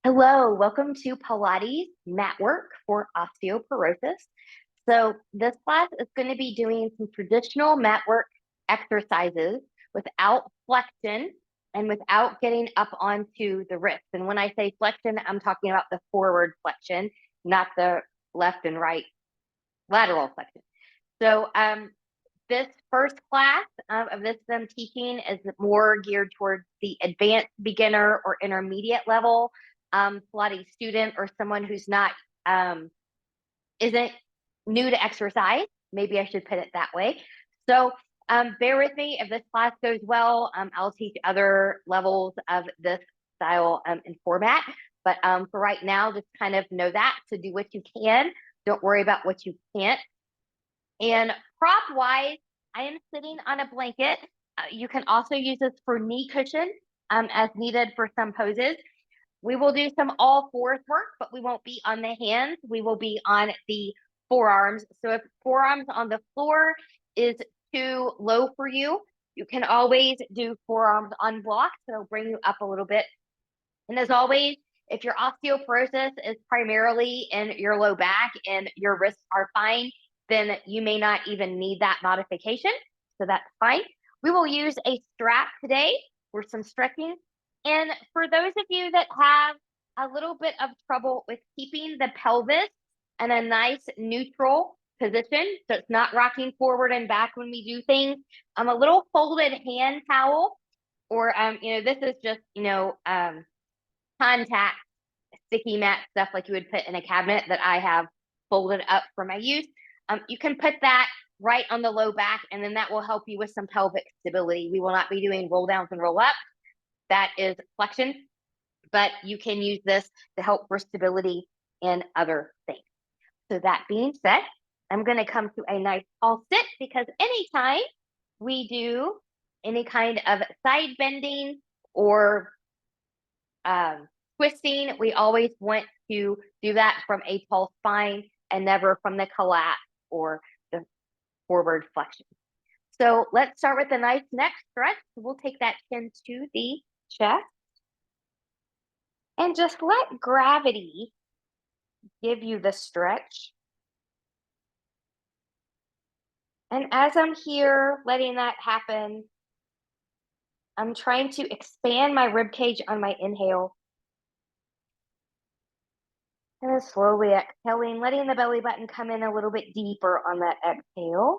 Hello, welcome to Pilates Matwork for Osteoporosis. So this class is going to be doing some traditional matwork exercises without flexion and without getting up onto the wrist. And when I say flexion, I'm talking about the forward flexion, not the left and right lateral flexion. So this first class of this I'm teaching is more geared towards the advanced beginner or intermediate level Pilates student, or someone who's not isn't new to exercise. Maybe I should put it that way. So bear with me. If this class goes well, I'll teach other levels of this style and format. But for right now, just kind of know that. So do what you can. Don't worry about what you can't. And prop wise, I am sitting on a blanket. You can also use this for knee cushion as needed for some poses. We will do some all fours work, but we won't be on the hands. We will be on the forearms. So if forearms on the floor is too low for you, you can always do forearms on blocks. It'll bring you up a little bit. And as always, if your osteoporosis is primarily in your low back and your wrists are fine, then you may not even need that modification. So that's fine. We will use a strap today for some stretching. And for those of you that have a little bit of trouble with keeping the pelvis in a nice neutral position, so it's not rocking forward and back when we do things, a little folded hand towel, or this is just contact sticky mat stuff like you would put in a cabinet that I have folded up for my use. You can put that right on the low back, and then that will help you with some pelvic stability. We will not be doing roll downs and roll ups. That is flexion, but you can use this to help for stability in other things. So that being said, I'm going to come to a nice tall sit, because anytime we do any kind of side bending or twisting, we always want to do that from a tall spine and never from the collapse or the forward flexion. So let's start with a nice neck stretch. We'll take that chin to the chest and just let gravity give you the stretch. And as I'm here letting that happen, I'm trying to expand my rib cage on my inhale. And then slowly exhaling, letting the belly button come in a little bit deeper on that exhale.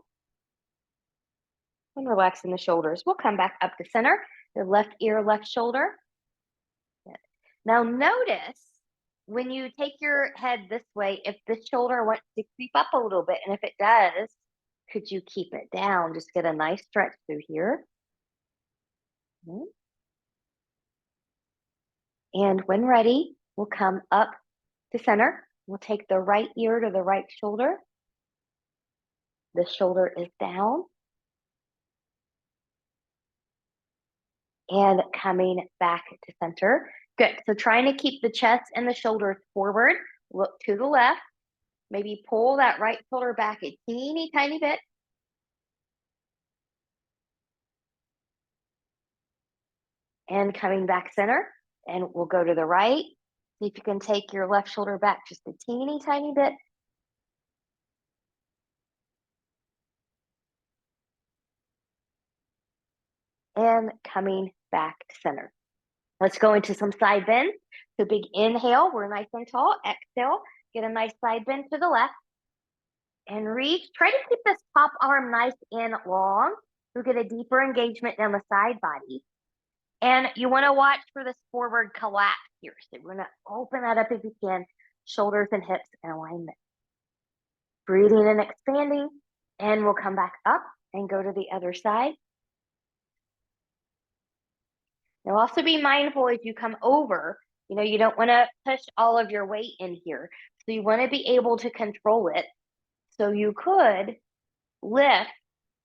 And relaxing the shoulders. We'll come back up to center, the left ear, left shoulder. Good. Now notice when you take your head this way, if this shoulder wants to creep up a little bit, and if it does, could you keep it down? Just get a nice stretch through here. And when ready, we'll come up to center. We'll take the right ear to the right shoulder. The shoulder is down. And coming back to center. Good. So trying to keep the chest and the shoulders forward. Look to the left. Maybe pull that right shoulder back a teeny tiny bit. And coming back center. And we'll go to the right. See if you can take your left shoulder back just a teeny tiny bit. And coming back to center. Let's go into some side bends. So big inhale, we're nice and tall. Exhale, get a nice side bend to the left. And reach. Try to keep this top arm nice and long. You'll get a deeper engagement down the side body. And you want to watch for this forward collapse here. So we're going to open that up if you can. Shoulders and hips in alignment. Breathing and expanding. And we'll come back up and go to the other side. Now also be mindful as you come over, you don't want to push all of your weight in here. So you want to be able to control it. So you could lift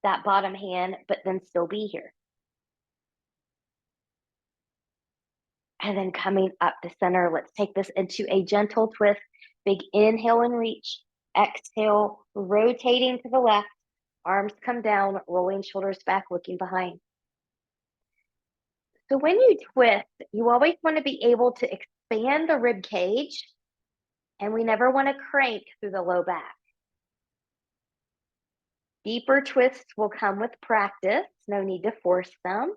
that bottom hand, but then still be here. And then coming up to center, let's take this into a gentle twist. Big inhale and reach. Exhale, rotating to the left. Arms come down, rolling shoulders back, looking behind. So when you twist, you always want to be able to expand the rib cage, and we never want to crank through the low back. Deeper twists will come with practice. No need to force them.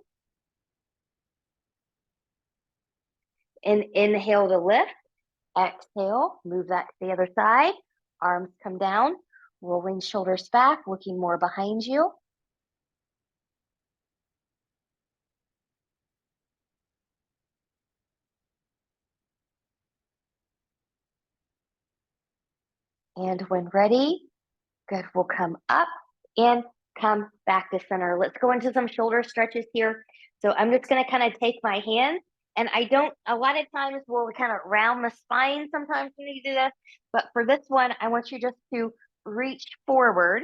And inhale to lift. Exhale, move that to the other side. Arms come down, rolling shoulders back, looking more behind you. And when ready, good, we'll come up and come back to center. Let's go into some shoulder stretches here. So I'm just gonna kind of take my hand, and a lot of times we'll kind of round the spine sometimes when you do this, but for this one, I want you just to reach forward,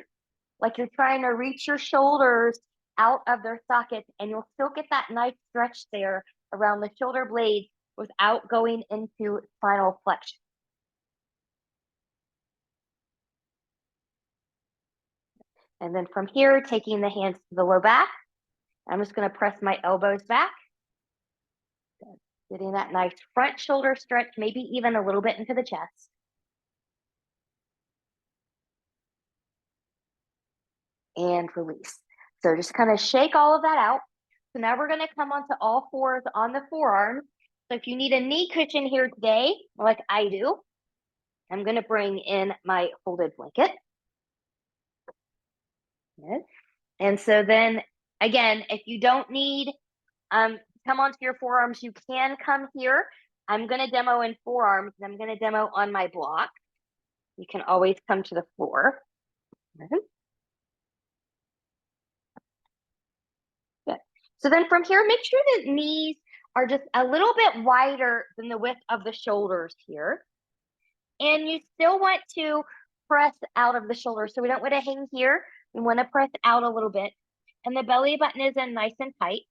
like you're trying to reach your shoulders out of their sockets, and you'll still get that nice stretch there around the shoulder blades without going into spinal flexion. And then from here, taking the hands to the low back, I'm just going to press my elbows back. Getting that nice front shoulder stretch, maybe even a little bit into the chest. And release. So just kind of shake all of that out. So now we're going to come onto all fours on the forearms. So if you need a knee cushion here today, like I do, I'm going to bring in my folded blanket. Yes. And so then, again, if you don't need come onto your forearms, you can come here. I'm going to demo in forearms, and I'm going to demo on my block. You can always come to the floor. Good. So then from here, make sure the knees are just a little bit wider than the width of the shoulders here. And you still want to press out of the shoulders. So we don't want to hang here. We want to press out a little bit. And the belly button is in nice and tight.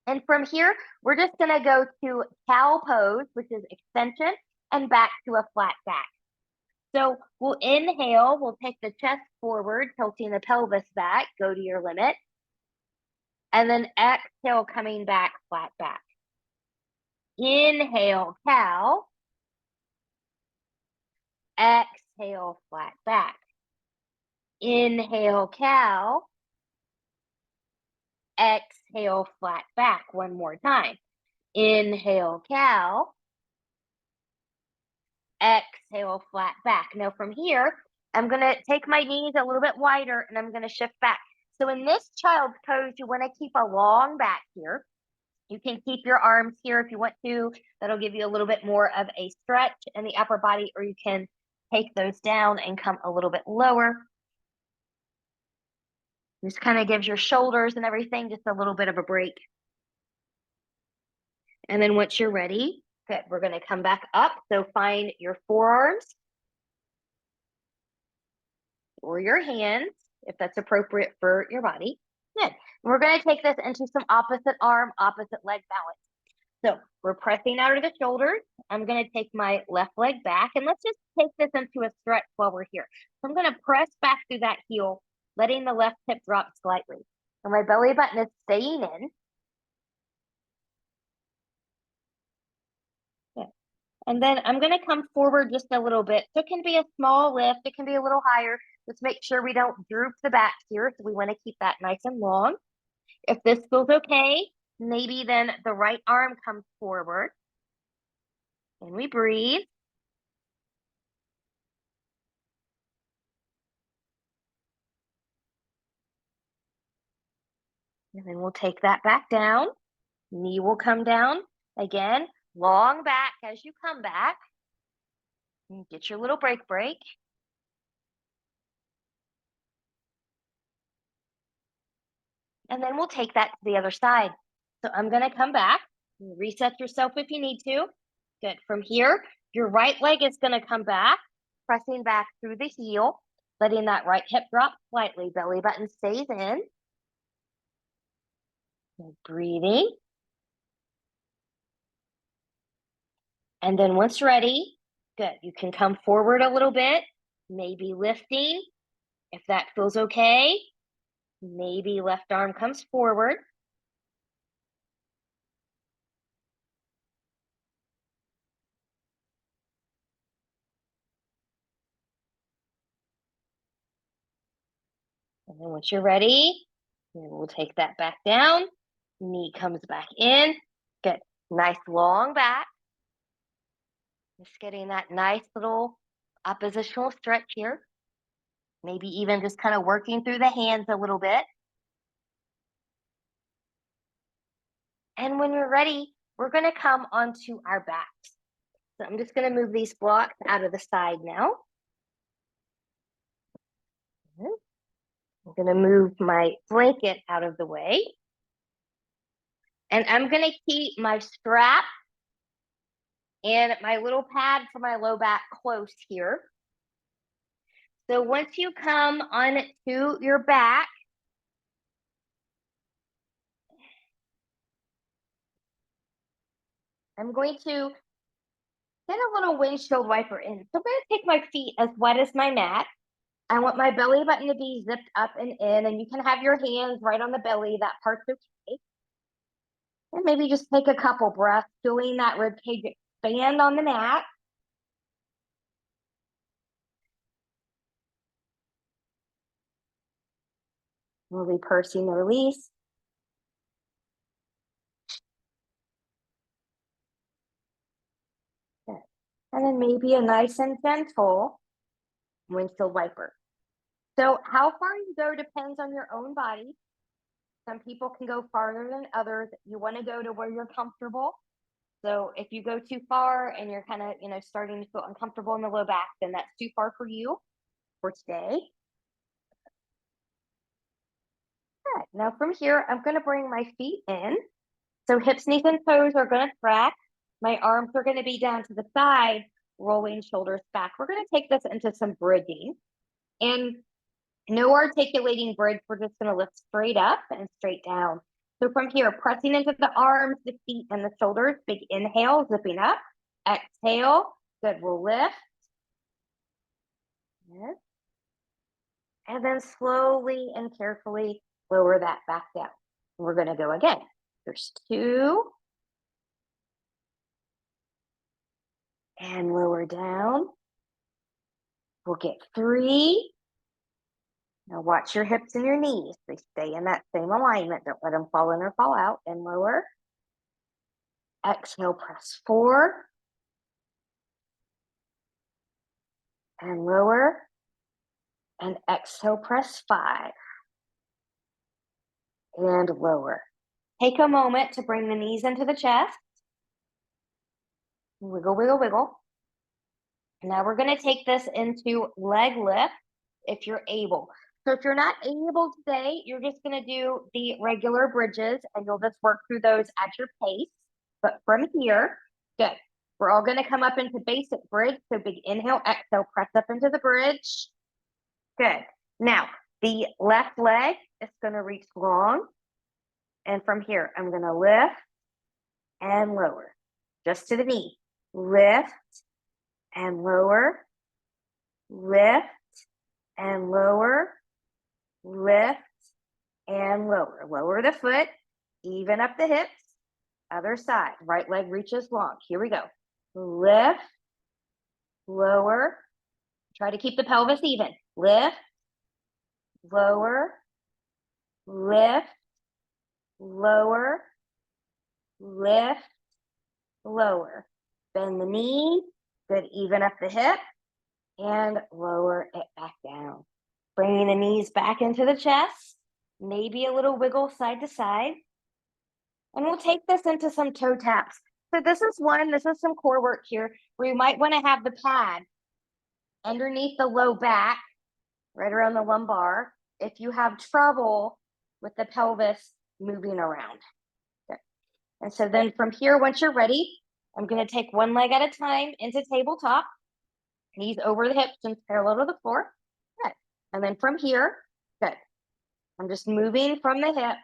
And from here, we're just going to go to cow pose, which is extension, and back to a flat back. So we'll inhale, we'll take the chest forward, tilting the pelvis back, go to your limit. And then exhale, coming back, flat back. Inhale, cow. Exhale, flat back. Inhale, cow. Exhale, flat back. One more time. Inhale, cow. Exhale, flat back. Now from here, I'm going to take my knees a little bit wider, and I'm going to shift back. So in this child's pose, you want to keep a long back here. You can keep your arms here if you want to. That'll give you a little bit more of a stretch in the upper body, or you can take those down and come a little bit lower. This kind of gives your shoulders and everything just a little bit of a break. And then once you're ready, good, we're going to come back up. So find your forearms or your hands, if that's appropriate for your body. Good. We're going to take this into some opposite arm, opposite leg balance. So we're pressing out of the shoulders. I'm going to take my left leg back, and let's just take this into a stretch while we're here. So I'm going to press back through that heel, letting the left hip drop slightly. So my belly button is staying in. Good. And then I'm going to come forward just a little bit. So it can be a small lift. It can be a little higher. Just make sure we don't droop the back here. So we want to keep that nice and long. If this feels okay, maybe then the right arm comes forward. And we breathe. And then we'll take that back down. Knee will come down. Again, long back as you come back. And get your little break. And then we'll take that to the other side. So I'm going to come back. Reset yourself if you need to. Good. From here, your right leg is going to come back, pressing back through the heel, letting that right hip drop slightly. Belly button stays in. And breathing. And then once ready, good. You can come forward a little bit, maybe lifting. If that feels okay, maybe left arm comes forward. And then once you're ready, we'll take that back down. Knee comes back in. Good. Nice long back. Just getting that nice little oppositional stretch here. Maybe even just kind of working through the hands a little bit. And when you're ready, we're going to come onto our backs. So I'm just going to move these blocks out of the side now. I'm going to move my blanket out of the way. And I'm going to keep my strap and my little pad for my low back close here. So once you come onto your back, I'm going to get a little windshield wiper in. So I'm going to take my feet as wet as my mat. I want my belly button to be zipped up and in, and you can have your hands right on the belly. That part's okay. And maybe just take a couple breaths, feeling that rib cage expand on the mat. Really pursing the release. Good. And then maybe a nice and gentle windshield wiper. So how far you go depends on your own body. Some people can go farther than others. You want to go to where you're comfortable. So if you go too far and you're kind of, starting to feel uncomfortable in the low back, then that's too far for you for today. Good. Now from here, I'm going to bring my feet in. So hips, knees, and toes are going to track. My arms are going to be down to the side, rolling shoulders back. We're going to take this into some bridging. And no articulating bridge. We're just going to lift straight up and straight down. So from here, pressing into the arms, the feet, and the shoulders. Big inhale, zipping up. Exhale. Good. We'll lift. Yes. And then slowly and carefully lower that back down. We're going to go again. There's 2. And lower down. We'll get 3. Now watch your hips and your knees. They stay in that same alignment. Don't let them fall in or fall out. And lower. Exhale, press 4. And lower. And exhale, press 5. And lower. Take a moment to bring the knees into the chest. Wiggle, wiggle, wiggle. Now we're going to take this into leg lift if you're able. So if you're not able today, you're just going to do the regular bridges and you'll just work through those at your pace. But from here, good. We're all going to come up into basic bridge. So big inhale, exhale, press up into the bridge. Good. Now, the left leg is going to reach long. And from here, I'm going to lift and lower. Just to the knee. Lift and lower. Lift and lower. Lift and lower. Lower the foot. Even up the hips. Other side. Right leg reaches long. Here we go. Lift. Lower. Try to keep the pelvis even. Lift. Lower. Lift. Lower. Lift. Lower. Bend the knee. Good. Even up the hip. And lower it back down. Bringing the knees back into the chest. Maybe a little wiggle side to side. And we'll take this into some toe taps. So this is some core work here where you might want to have the pad underneath the low back, right around the lumbar, if you have trouble with the pelvis moving around. Okay. And so then from here, once you're ready, I'm going to take one leg at a time into tabletop, knees over the hips and parallel to the floor. Good. And then from here, good. I'm just moving from the hip.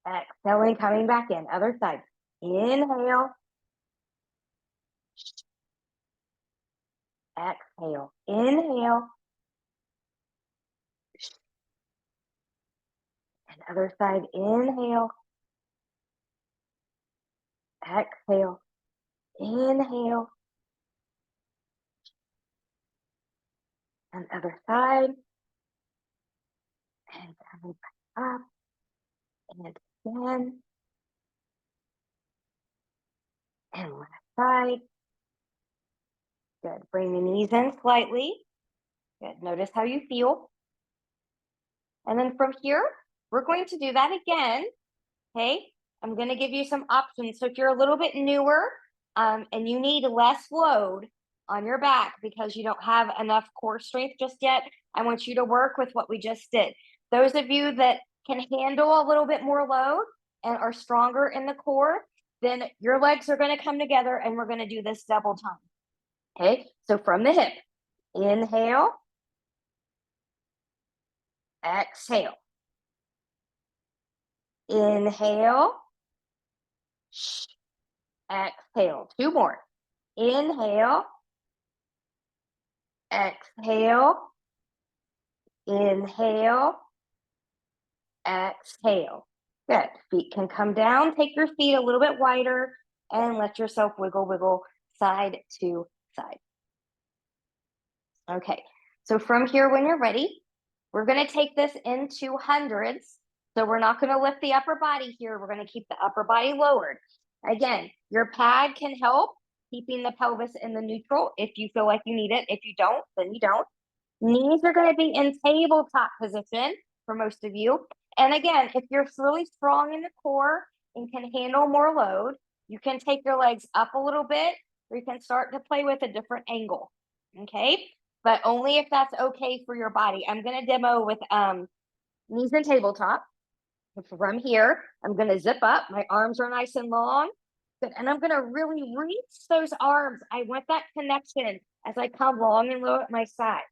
Exhaling, coming back in. Other side. Inhale. Exhale. Inhale. And other side. Inhale. Exhale. Inhale. And other side. And coming back up. And again. And left side. Good. Bring the knees in slightly. Good. Notice how you feel. And then from here, we're going to do that again. Okay. I'm going to give you some options. So if you're a little bit newer and you need less load on your back because you don't have enough core strength just yet, I want you to work with what we just did. Those of you that can handle a little bit more load and are stronger in the core, then your legs are going to come together and we're going to do this double time. Okay. So from the hip, inhale, exhale. Inhale, exhale. Two more. Inhale, exhale, inhale, exhale. Good. Feet can come down. Take your feet a little bit wider and let yourself wiggle, wiggle side to side. Okay. So from here, when you're ready, we're going to take this into hundreds. So we're not going to lift the upper body here. We're going to keep the upper body lowered. Again, your pad can help keeping the pelvis in the neutral if you feel like you need it. If you don't, then you don't. Knees are going to be in tabletop position for most of you. And again, if you're really strong in the core and can handle more load, you can take your legs up a little bit, or you can start to play with a different angle. Okay. But only if that's okay for your body. I'm going to demo with knees and tabletop. From here, I'm going to zip up. My arms are nice and long. Good. And I'm going to really reach those arms. I want that connection as I come long and low at my side.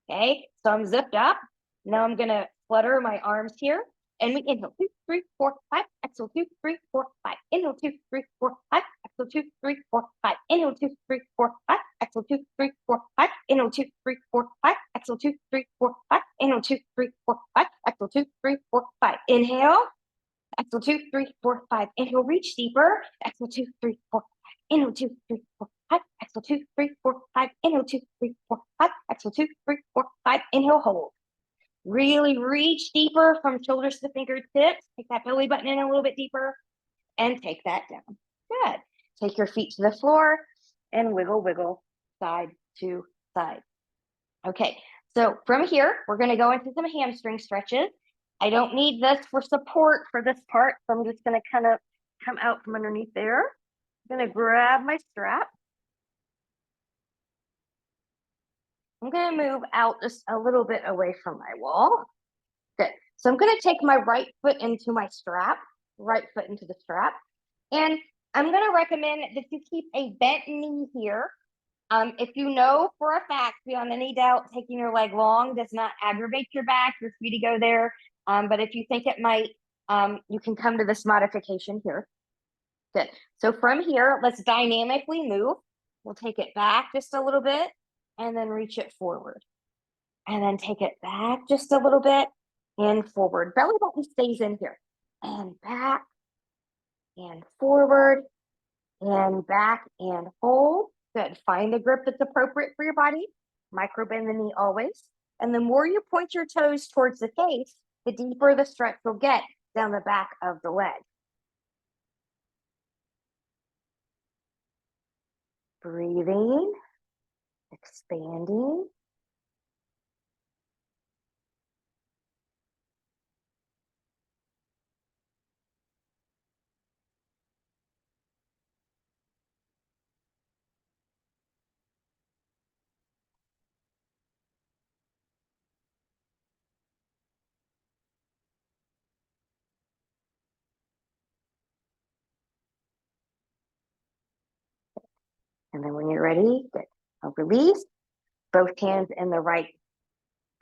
Okay. So I'm zipped up. Now I'm going to flutter my arms here. And we inhale 2, 3, 4, 5. Exhale 2, 3, 4, 5. Inhale 2, 3, 4, 5. Exhale 2, 3, 4, 5. Inhale 2, 3, 4, 5. Exhale 2, 3, 4, 5. Inhale 2, 3, 4, 5. Exhale 2, 3, 4, 5. Inhale 2, 3, 4, 5. Exhale 2, 3, 4, 5. Inhale. Exhale 2, 3, 4, 5. Inhale, reach deeper. Exhale 2, 3, 4, 5. Inhale 2, 3, 4, 5. Exhale 2, 3, 4, 5. Inhale 2, 3, 4, 5. Exhale 2, 3, 4, 5. Inhale, hold. Really reach deeper from shoulders to fingertips. Take that belly button in a little bit deeper and take that down. Good. Take your feet to the floor and wiggle, wiggle side to side. Okay. So from here, we're going to go into some hamstring stretches. I don't need this for support for this part, so I'm just going to kind of come out from underneath there. I'm going to grab my strap. I'm going to move out just a little bit away from my wall. Good. So I'm going to take my right foot into my strap, right foot into the strap. And I'm going to recommend that you keep a bent knee here. If you know for a fact, beyond any doubt, taking your leg long does not aggravate your back, you're free to go there. But if you think it might, you can come to this modification here. Good. So from here, let's dynamically move. We'll take it back just a little bit and then reach it forward. And then take it back just a little bit and forward. Belly button stays in here. And back and forward and back and hold. Good. Find the grip that's appropriate for your body. Micro bend the knee always. And the more you point your toes towards the face, the deeper the stretch will get down the back of the leg. Breathing, expanding. And then when you're ready, good. I'll release both hands in the right,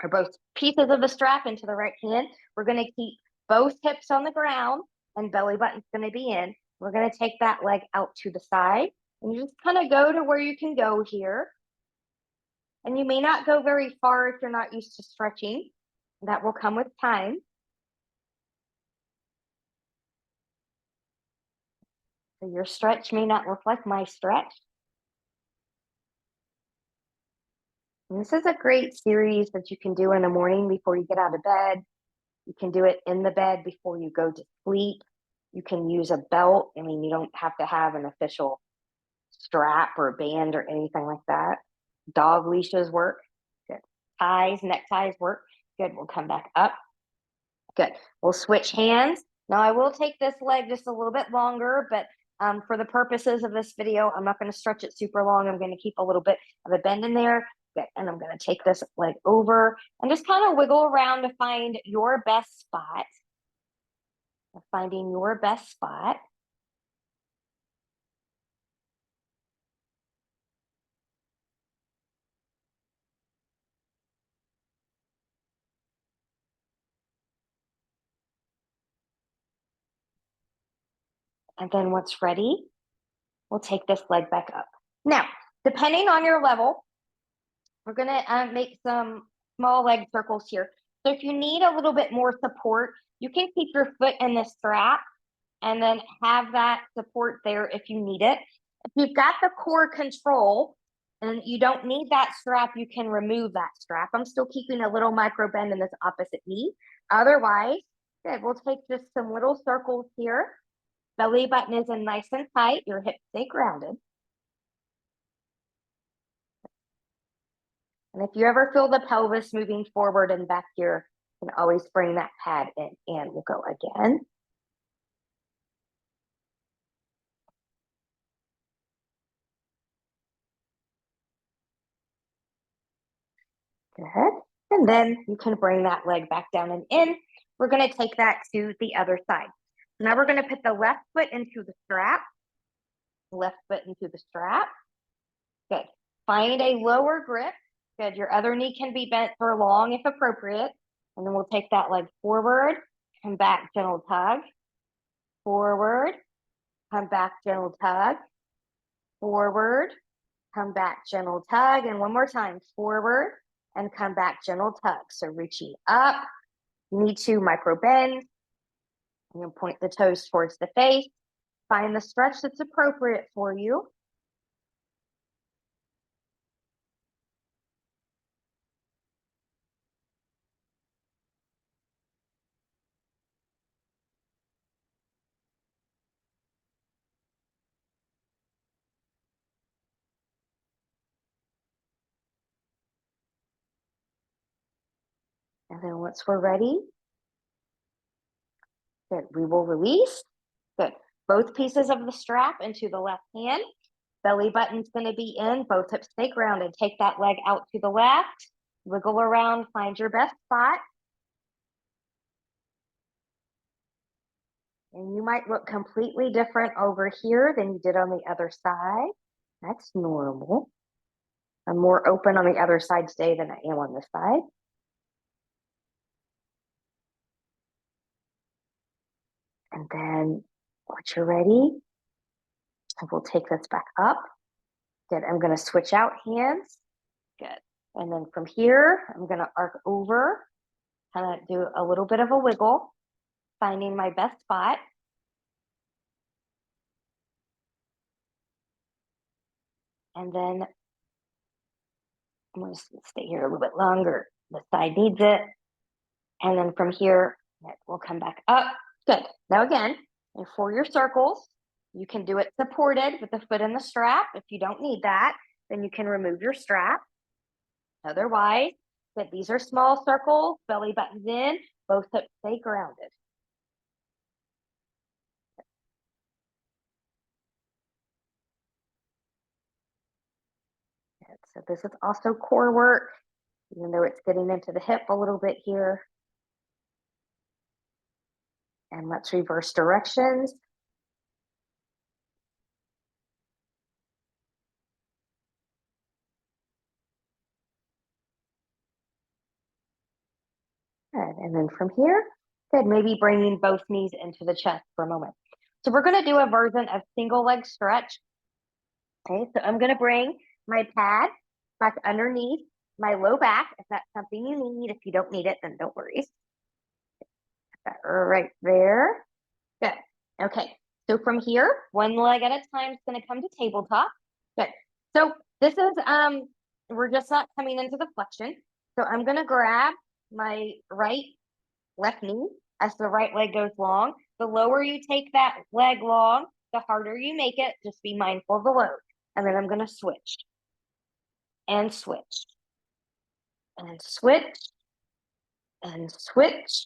or both pieces of the strap into the right hand. We're going to keep both hips on the ground and belly button's going to be in. We're going to take that leg out to the side and you just kind of go to where you can go here. And you may not go very far if you're not used to stretching. That will come with time. So your stretch may not look like my stretch. And this is a great series that you can do in the morning before you get out of bed. You can do it in the bed before you go to sleep. You can use a belt. I mean, you don't have to have an official strap or band or anything like that. Dog leashes work. Good. Ties, neckties work. Good. We'll come back up. Good. We'll switch hands. Now I will take this leg just a little bit longer, but for the purposes of this video, I'm not going to stretch it super long. I'm going to keep a little bit of a bend in there. Good. And I'm going to take this leg over and just kind of wiggle around to find your best spot. Finding your best spot. And then once ready, we'll take this leg back up. Now, depending on your level, we're going to make some small leg circles here. So if you need a little bit more support, you can keep your foot in the strap and then have that support there if you need it. If you've got the core control and you don't need that strap, you can remove that strap. I'm still keeping a little micro bend in this opposite knee. Otherwise, good, we'll take just some little circles here. Belly button is in nice and tight. Your hips stay grounded. And if you ever feel the pelvis moving forward and back here, you can always bring that pad in. And we'll go again. Good. And then you can bring that leg back down and in. We're going to take that to the other side. Now we're going to put the left foot into the strap. Left foot into the strap. Good. Find a lower grip. Good. Your other knee can be bent for long if appropriate. And then we'll take that leg forward, come back, gentle tug. Forward, come back, gentle tug. Forward, come back, gentle tug. And one more time, forward and come back, gentle tug. So reaching up, you need to micro bend. I'm going to point the toes towards the face. Find the stretch that's appropriate for you. And then once we're ready, good, we will release. Good. Both pieces of the strap into the left hand. Belly button's going to be in. Both hips stay grounded. Take that leg out to the left. Wiggle around. Find your best spot. And you might look completely different over here than you did on the other side. That's normal. I'm more open on the other side today than I am on this side. And then once you're ready, we'll take this back up. Good. I'm going to switch out hands. Good. And then from here, I'm going to arc over, kind of do a little bit of a wiggle, finding my best spot. And then I'm going to stay here a little bit longer. The side needs it. And then from here, we'll come back up. Good. Now again, and for your circles, you can do it supported with the foot in the strap. If you don't need that, then you can remove your strap. Otherwise, good. These are small circles, belly buttons in, both hips stay grounded. Good. So this is also core work, even though it's getting into the hip a little bit here. And let's reverse directions. Good. And then from here, good, maybe bringing both knees into the chest for a moment. So we're going to do a version of single leg stretch. Okay, so I'm going to bring my pad back underneath my low back. If that's something you need, if you don't need it, then don't worry. Right there. Good. Okay, so from here, one leg at a time is going to come to tabletop. Good. So this is we're just not coming into the flexion. So I'm going to grab my left knee as the right leg goes long. The lower you take that leg long, the harder you make it. Just be mindful of the load. And then I'm going to switch and switch and switch and switch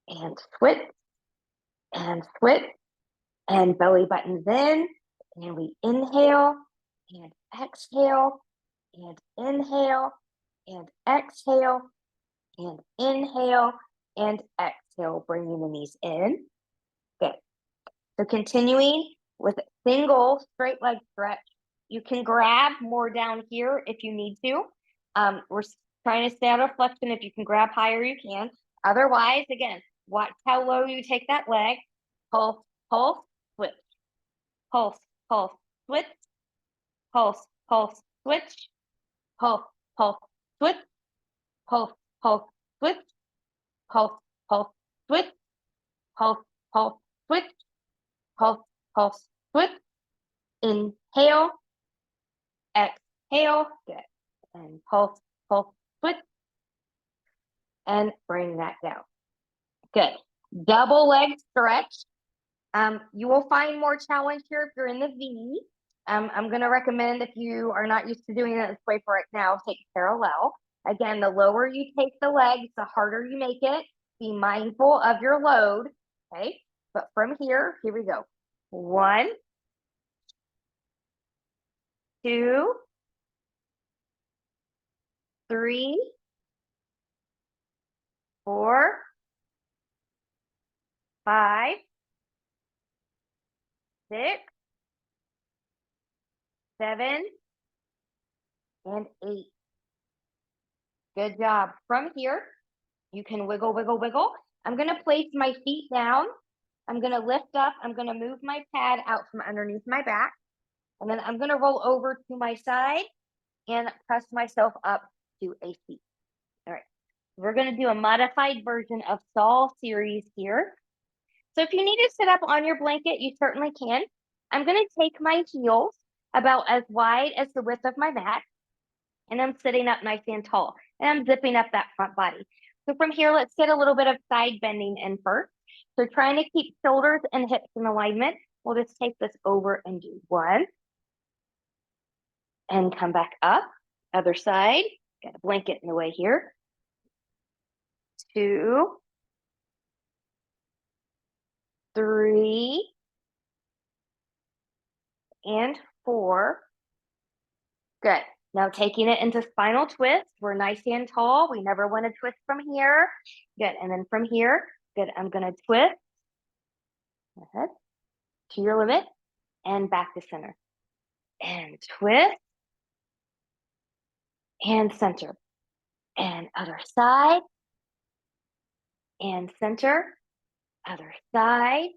and switch and switch and belly buttons in. And we inhale and exhale and inhale and exhale and inhale and exhale, bringing the knees in. Good. So continuing with a single straight leg stretch. You can grab more down here if you need to. We're trying to stay out of flexion. If you can grab higher, you can. Otherwise, again, watch how low you take that leg. Pulse, pulse, switch. Pulse, pulse, switch. Pulse, pulse, switch. Pulse, pulse, switch. Pulse, pulse, switch. Pulse, pulse, switch. Pulse, pulse, switch. Pulse, pulse, switch. Inhale, exhale, good. And pulse, pulse, switch. And bring that down. Good. Double leg stretch. You will find more challenge here if you're in the V. I'm going to recommend, if you are not used to doing it this way for right now, take parallel. Again, the lower you take the legs, the harder you make it. Be mindful of your load, okay? But from here we go. 1, 2, 3, 4, 5, 6, 7, and 8. Good job. From here, you can wiggle, wiggle, wiggle. I'm going to place my feet down. I'm going to lift up. I'm going to move my pad out from underneath my back. And then I'm going to roll over to my side and press myself up to a seat. All right. We're going to do a modified version of Saul series here. So if you need to sit up on your blanket, you certainly can. I'm going to take my heels about as wide as the width of my mat. And I'm sitting up nice and tall. And I'm zipping up that front body. So from here, let's get a little bit of side bending in first. So trying to keep shoulders and hips in alignment. We'll just take this over and do 1. And come back up. Other side. Got a blanket in the way here. 2, 3, and 4. Good. Now taking it into spinal twist. We're nice and tall. We never want to twist from here. Good. And then from here, good. I'm going to twist ahead to your limit and back to center. And twist and center. And other side and center. Other side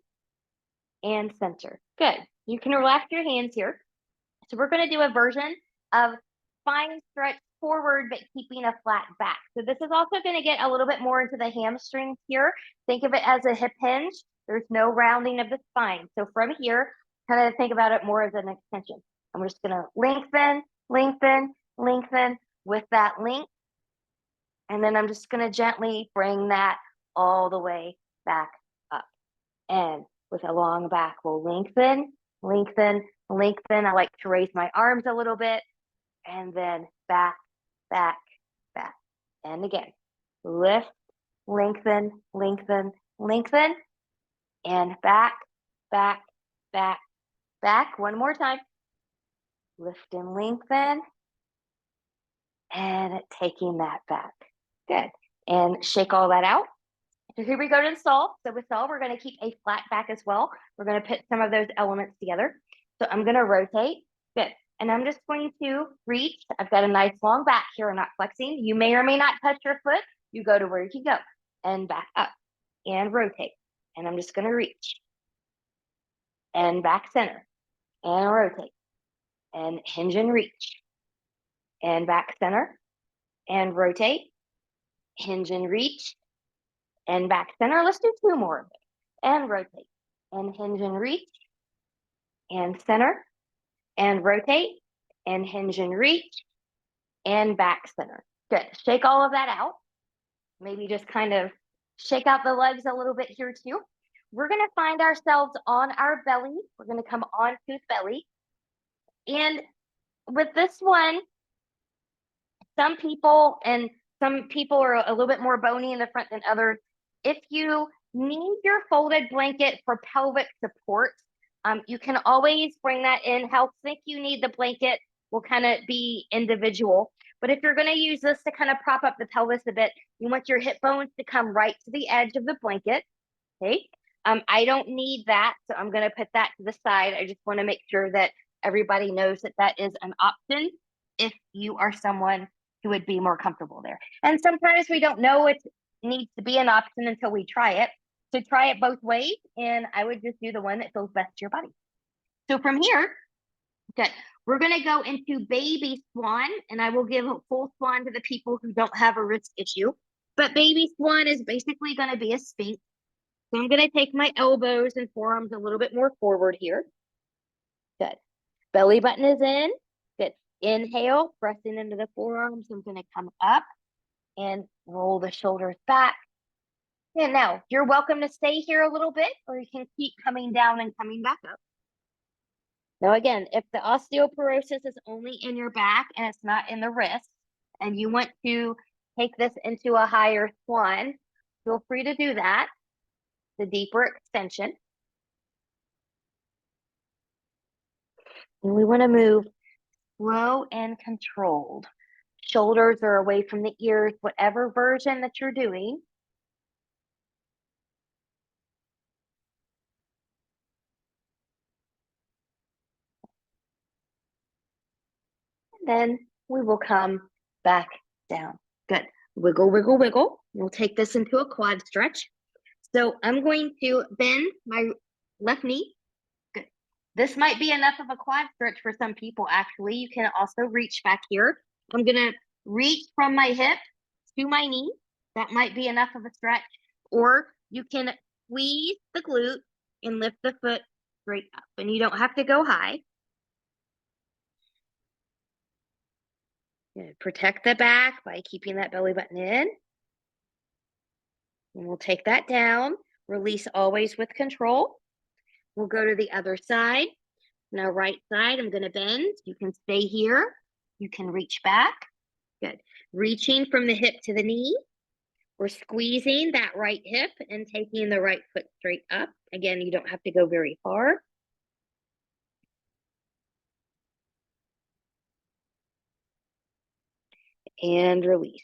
and center. Good. You can relax your hands here. So we're going to do a version of spine stretch forward, but keeping a flat back. So this is also going to get a little bit more into the hamstrings here. Think of it as a hip hinge. There's no rounding of the spine. So from here, kind of think about it more as an extension. I'm just going to lengthen, lengthen, lengthen with that length. And then I'm just going to gently bring that all the way back up. And with a long back, we'll lengthen, lengthen, lengthen. I like to raise my arms a little bit. And then back, back, back. And again, lift, lengthen, lengthen, lengthen. And back, back, back, back. One more time. Lift and lengthen. And taking that back. Good. And shake all that out. So here we go to the Saul. So with Saul, we're going to keep a flat back as well. We're going to put some of those elements together. So I'm going to rotate. Good. And I'm just going to reach. I've got a nice long back here. I'm not flexing. You may or may not touch your foot. You go to where you can go. And back up. And rotate. And I'm just going to reach. And back center. And rotate. And hinge and reach. And back center. And rotate. Hinge and reach. And back center. Let's do 2 more of it. And rotate. And hinge and reach. And center. And rotate. And hinge and reach. and back center. Good. Shake all of that out. Maybe just kind of shake out the legs a little bit here too. We're going to find ourselves on our belly. We're going to come onto belly. And with this one, some people are a little bit more bony in the front than others. If you need your folded blanket for pelvic support, you can always bring that in. How thick you need the blanket will kind of be individual. But if you're going to use this to kind of prop up the pelvis a bit, you want your hip bones to come right to the edge of the blanket. Okay. I don't need that, so I'm going to put that to the side. I just want to make sure that everybody knows that that is an option if you are someone who would be more comfortable there. And sometimes we don't know it needs to be an option until we try it. So try it both ways, and I would just do the one that feels best to your body. So from here, good. We're going to go into baby swan, and I will give a full swan to the people who don't have a wrist issue. But baby swan is basically going to be a sphinx. So I'm going to take my elbows and forearms a little bit more forward here. Good. Belly button is in. Good. Inhale, pressing into the forearms. I'm going to come up and roll the shoulders back. And now you're welcome to stay here a little bit, or you can keep coming down and coming back up. Now, again, if the osteoporosis is only in your back and it's not in the wrist, and you want to take this into a higher swan, feel free to do that. The deeper extension. And we want to move slow and controlled. Shoulders are away from the ears, whatever version that you're doing. And then we will come back down. Good. Wiggle, wiggle, wiggle. We'll take this into a quad stretch. So I'm going to bend my left knee. Good. This might be enough of a quad stretch for some people, actually. You can also reach back here. I'm going to reach from my hip to my knee. That might be enough of a stretch. Or you can squeeze the glute and lift the foot straight up. And you don't have to go high. Protect the back by keeping that belly button in. And we'll take that down. Release always with control. We'll go to the other side. Now, right side, I'm going to bend. You can stay here. You can reach back. Good. Reaching from the hip to the knee. We're squeezing that right hip and taking the right foot straight up. Again, you don't have to go very far. And release.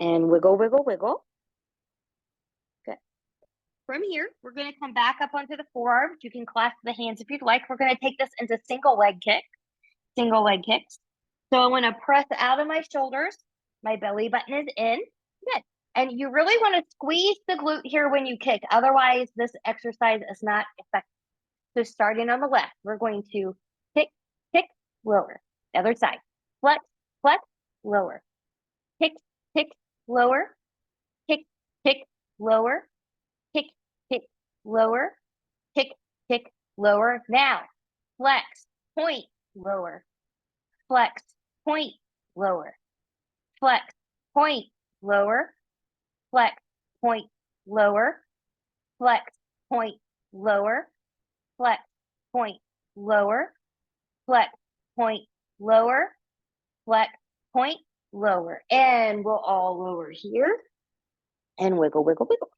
And wiggle, wiggle, wiggle. Good. From here, we're going to come back up onto the forearms. You can clasp the hands if you'd like. We're going to take this into single leg kick. Single leg kicks. So I want to press out of my shoulders. My belly button is in. Good. And you really want to squeeze the glute here when you kick. Otherwise, this exercise is not effective. So starting on the left, we're going to kick, kick, lower. The other side. Flex, flex, lower. Kick, kick, lower. Kick, kick, lower. Kick, kick, lower. Kick, kick, lower. Now, flex, point, lower. Flex, point, lower. Flex, point, lower. Flex, point, lower. Flex, point, lower. Flex, point, lower. Flex, point, lower. Flex, point, lower. And we'll all lower here. And wiggle, wiggle, wiggle.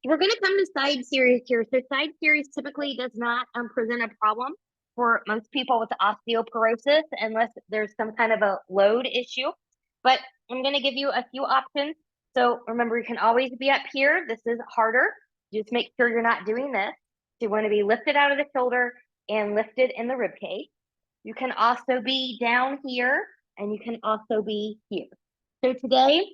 We're going to come to side series here. So side series typically does not present a problem for most people with osteoporosis unless there's some kind of a load issue. But I'm going to give you a few options. So remember, you can always be up here. This is harder. Just make sure you're not doing this. So you want to be lifted out of the shoulder and lifted in the rib cage. You can also be down here, and you can also be here. So today,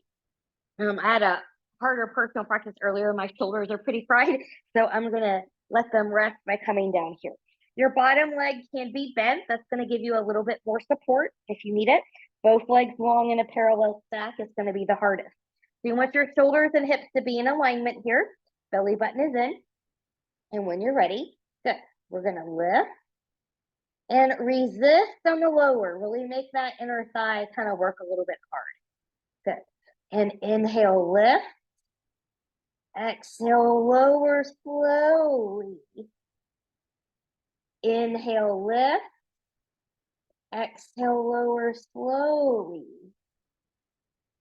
I had a harder personal practice earlier. My shoulders are pretty fried, so I'm going to let them rest by coming down here. Your bottom leg can be bent. That's going to give you a little bit more support if you need it. Both legs long in a parallel stack is going to be the hardest. So you want your shoulders and hips to be in alignment here. Belly button is in. And when you're ready, good. We're going to lift And resist on the lower. Really make that inner thigh kind of work a little bit hard. Good. And inhale, lift. Exhale, lower slowly. Inhale, lift. Exhale, lower slowly.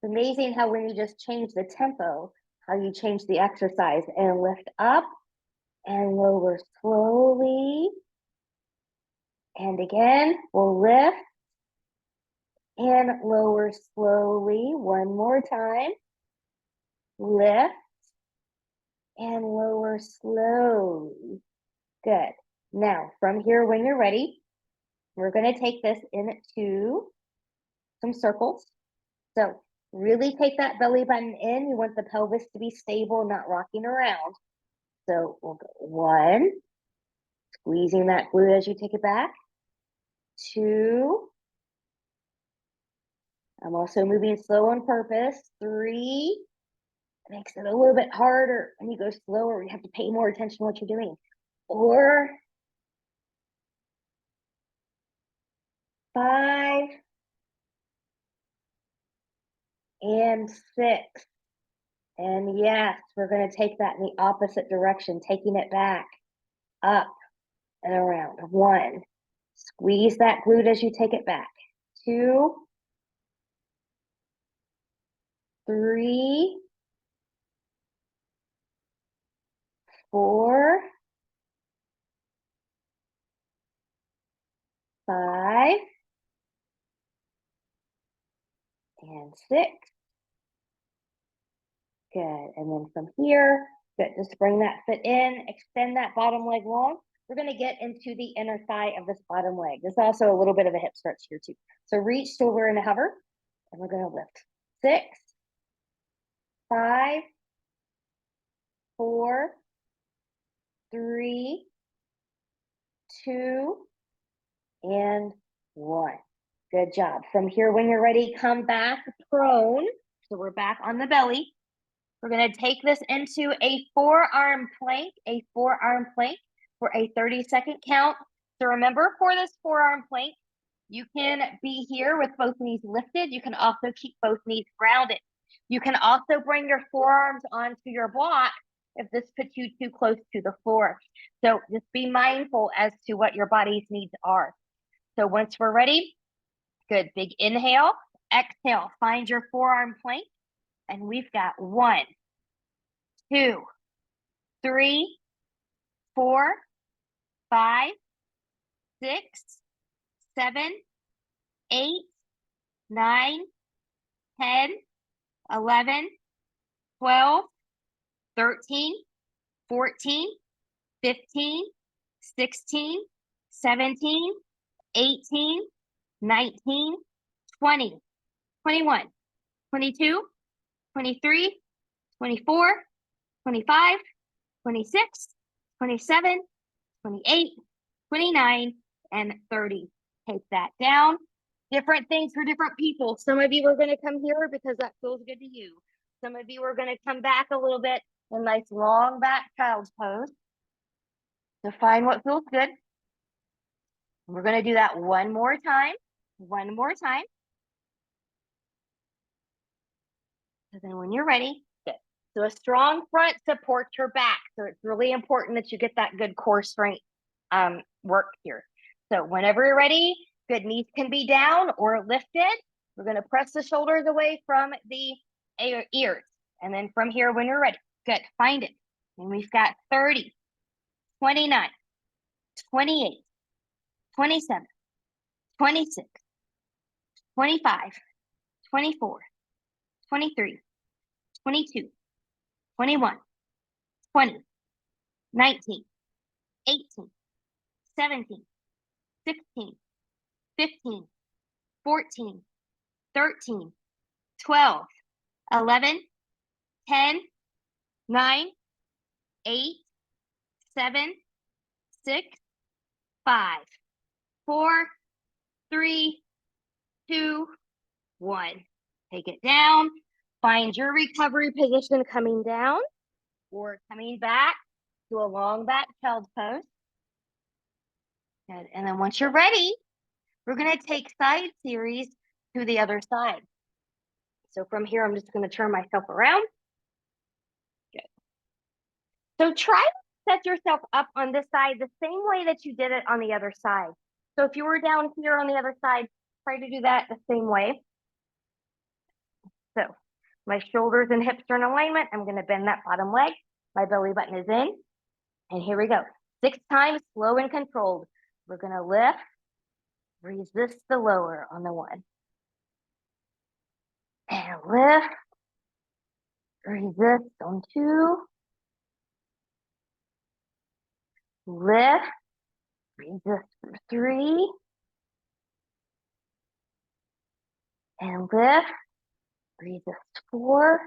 It's amazing how when you just change the tempo, how you change the exercise and lift up and lower slowly. And again, we'll lift and lower slowly. One more time. Lift and lower slowly. Good. Now, from here, when you're ready, we're going to take this into some circles. So really take that belly button in. You want the pelvis to be stable, not rocking around. So we'll go 1, squeezing that glute as you take it back. 2, I'm also moving slow on purpose. 3, it makes it a little bit harder when you go slower. You have to pay more attention to what you're doing. 4, 5, and 6. And yes, we're going to take that in the opposite direction, taking it back, up and around. 1, squeeze that glute as you take it back. 2, 3, 4, 5, and 6. Good. And then from here, good. Just bring that foot in, extend that bottom leg long. We're going to get into the inner thigh of this bottom leg. There's also a little bit of a hip stretch here too. So reach till we're in a hover, and we're going to lift. 6, 5, 4, 3, 2, and 1. Good job. From here, when you're ready, come back prone. So we're back on the belly. We're going to take this into a forearm plank for a 30-second count. So remember, for this forearm plank, you can be here with both knees lifted. You can also keep both knees grounded. You can also bring your forearms onto your block if this puts you too close to the floor. So just be mindful as to what your body's needs are. So once we're ready, good, big inhale, exhale, find your forearm plank. And we've got 1, 2, 3, 4, 5, 6, 7, 8, 9, 10, 11, 12, 13, 14, 15, 16, 17, 18, 19, 20, 21, 22, 23, 24, 25, 26, 27, 28, 29, and 30. Take that down. Different things for different people. Some of you are going to come here because that feels good to you. Some of you are going to come back a little bit in nice long back child's pose to find what feels good. We're going to do that one more time. One more time. So then when you're ready, good. So a strong front supports your back. So it's really important that you get that good core strength work here. So whenever you're ready, good, knees can be down or lifted. We're going to press the shoulders away from the ears. And then from here, when you're ready, good, find it. And we've got 30, 29, 28, 27, 26, 25, 24, 23, 22, 21, 20, 19, 18, 17, 16, 15, 14, 13, 12, 11, 10, 9, 8, 7, 6, 5, 4, 3, 2, 1. Take it down. Find your recovery position coming down or coming back to a long back child's pose. Good. And then once you're ready, we're going to take side series to the other side. So from here, I'm just going to turn myself around. Good. So try to set yourself up on this side the same way that you did it on the other side. So if you were down here on the other side, try to do that the same way. So my shoulders and hips are in alignment. I'm going to bend that bottom leg. My belly button is in. And here we go. 6 times, slow and controlled. We're going to lift, resist the lower on the 1. And lift, resist on 2. Lift, resist for 3. And lift, resist 4.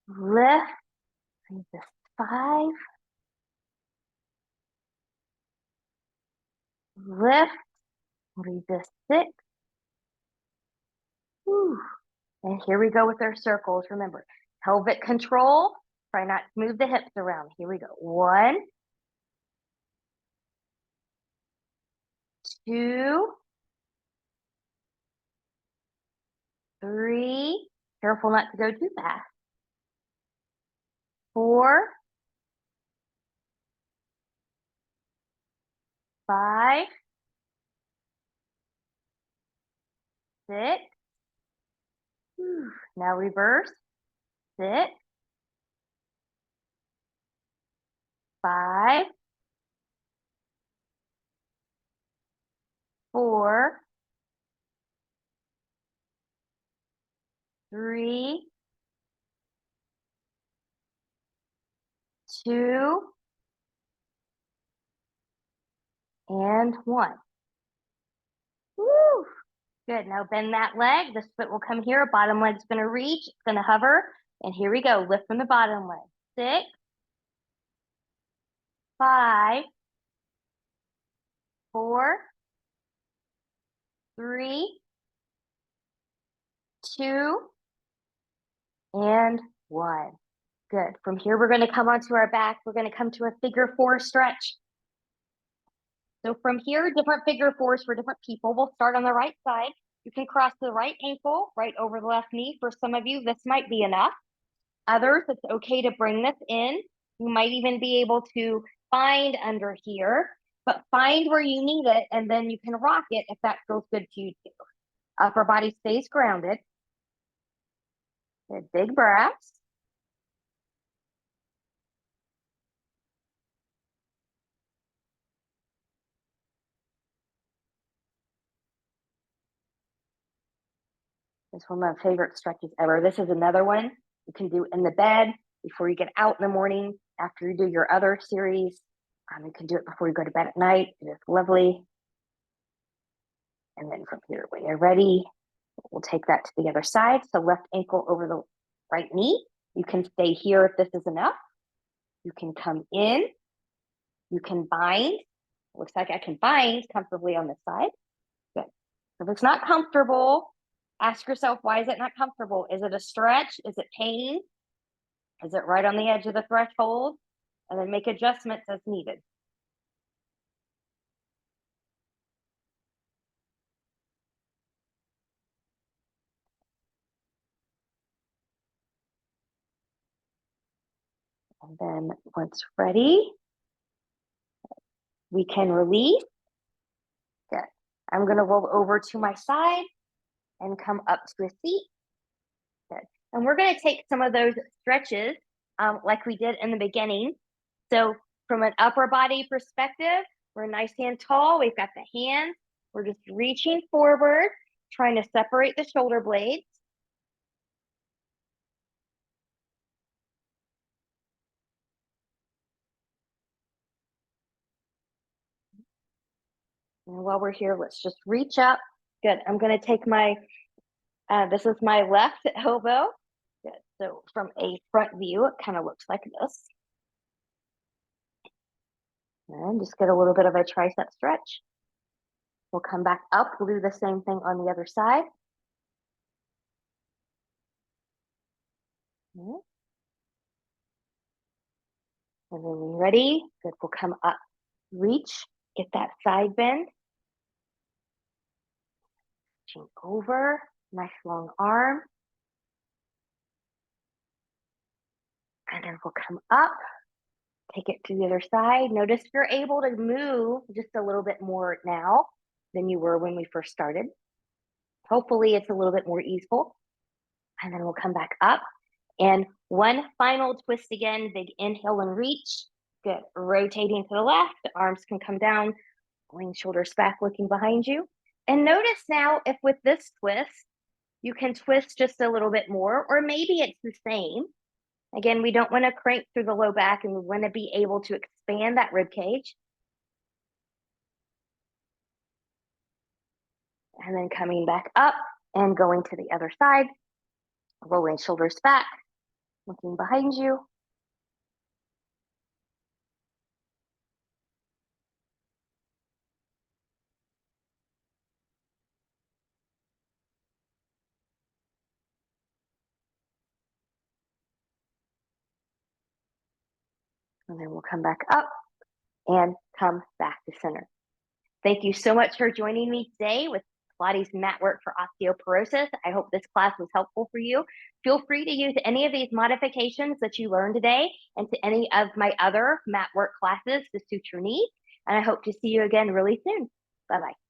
Lift, resist 5. Lift, resist 6. Whew. And here we go with our circles. Remember, pelvic control. Try not to move the hips around. Here we go. 1, 2, 3. Careful not to go too fast. 4, 5, 6. Whew. Now reverse. 6, 5, 4, 3, 2, and 1. Woo! Good. Now bend that leg. The foot will come here. Bottom leg's going to reach. It's going to hover. And here we go. Lift from the bottom leg. 6, 5, 4, 3, 2, and 1. Good. From here, we're going to come onto our back. We're going to come to a figure 4 stretch. So from here, different figure 4s for different people. We'll start on the right side. You can cross the right ankle right over the left knee. For some of you, this might be enough. Others, it's okay to bring this in. You might even be able to find under here, but find where you need it, and then you can rock it if that feels good to you too. Upper body stays grounded. Good, big breaths. It's one of my favorite stretches ever. This is another one you can do in the bed before you get out in the morning, after you do your other series. You can do it before you go to bed at night. It is lovely. And then from here, when you're ready, we'll take that to the other side. So left ankle over the right knee. You can stay here if this is enough. You can come in. You can bind. Looks like I can bind comfortably on this side. Good. If it's not comfortable, ask yourself, why is it not comfortable? Is it a stretch? Is it pain? Is it right on the edge of the threshold? And then make adjustments as needed. And then once ready, we can release. Good. I'm going to roll over to my side and come up to a seat. Good. And we're going to take some of those stretches like we did in the beginning. So from an upper body perspective, we're nice and tall. We've got the hands. We're just reaching forward, trying to separate the shoulder blades. And while we're here, let's just reach up. Good. I'm going to take my, this is my left elbow. Good. So from a front view, it kind of looks like this. And just get a little bit of a tricep stretch. We'll come back up. We'll do the same thing on the other side. And And then when you're ready, good, we'll come up, reach, get that side bend. Reaching over, nice long arm. And then we'll come up, take it to the other side. Notice you're able to move just a little bit more now than you were when we first started. Hopefully it's a little bit more easeful. And then we'll come back up. And one final twist again, big inhale and reach. Good, rotating to the left, arms can come down, pulling shoulders back, looking behind you. And notice now if with this twist, you can twist just a little bit more, or maybe it's the same. Again, we don't want to crank through the low back, and we want to be able to expand that rib cage. And then coming back up and going to the other side, rolling shoulders back, looking behind you. And then we'll come back up and come back to center. Thank you so much for joining me today with Pilates mat work for osteoporosis. I hope this class was helpful for you. Feel free to use any of these modifications that you learned today and to any of my other mat work classes to suit your needs. And I hope to see you again really soon. Bye-bye.